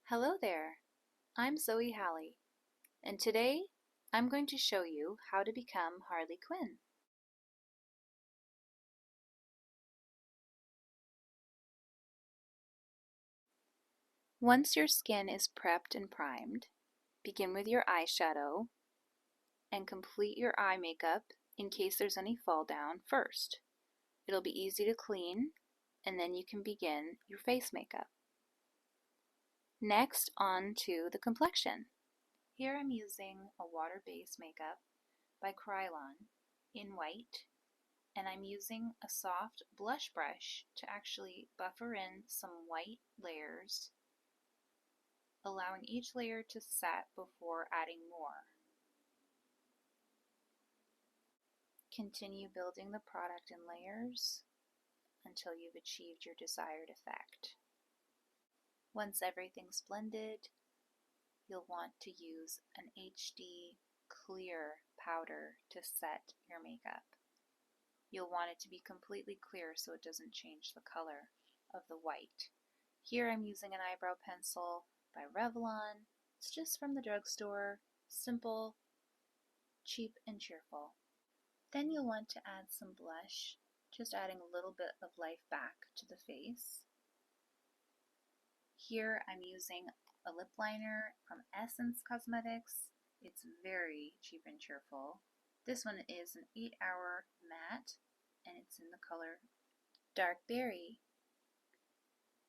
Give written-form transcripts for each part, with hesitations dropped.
Hello there, I'm Zoe Halley, and today I'm going to show you how to become Harley Quinn. Once your skin is prepped and primed, begin with your eyeshadow and complete your eye makeup in case there's any fall down first. It'll be easy to clean, and then you can begin your face makeup. Next, on to the complexion. Here I'm using a water-based makeup by Kryolan in white, and I'm using a soft blush brush to actually buffer in some white layers, allowing each layer to set before adding more. Continue building the product in layers until you've achieved your desired effect. Once everything's blended, you'll want to use an HD clear powder to set your makeup. You'll want it to be completely clear so it doesn't change the color of the white. Here I'm using an eyebrow pencil by Revlon. It's just from the drugstore, simple, cheap, and cheerful. Then you'll want to add some blush, just adding a little bit of life back to the face. Here I'm using a lip liner from Essence Cosmetics. It's very cheap and cheerful. This one is an 8-hour matte, and it's in the color Dark Berry.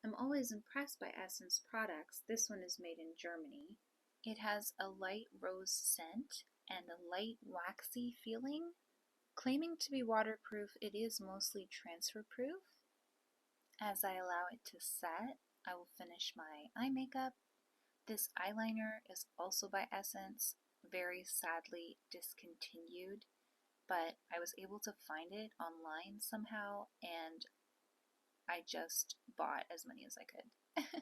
I'm always impressed by Essence products. This one is made in Germany. It has a light rose scent and a light waxy feeling. Claiming to be waterproof, it is mostly transfer proof. As I allow it to set, I will finish my eye makeup. This eyeliner is also by Essence, very sadly discontinued, but I was able to find it online somehow, and I just bought as many as I could.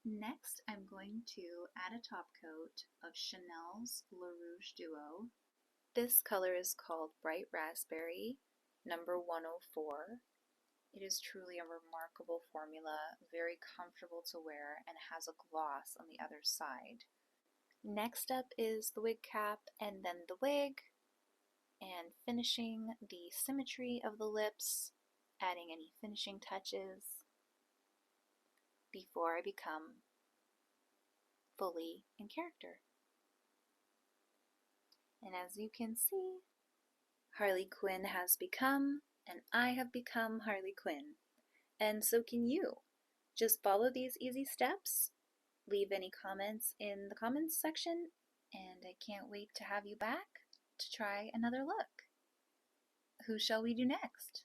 Next, I'm going to add a top coat of Chanel's Le Rouge Duo. This color is called Bright Raspberry, number 104. It is truly a remarkable formula, very comfortable to wear, and has a gloss on the other side. Next up is the wig cap and then the wig, and finishing the symmetry of the lips, adding any finishing touches before I become fully in character. And as you can see, Harley Quinn has become, and I have become Harley Quinn. And so can you. Just follow these easy steps, leave any comments in the comments section, and I can't wait to have you back to try another look. Who shall we do next?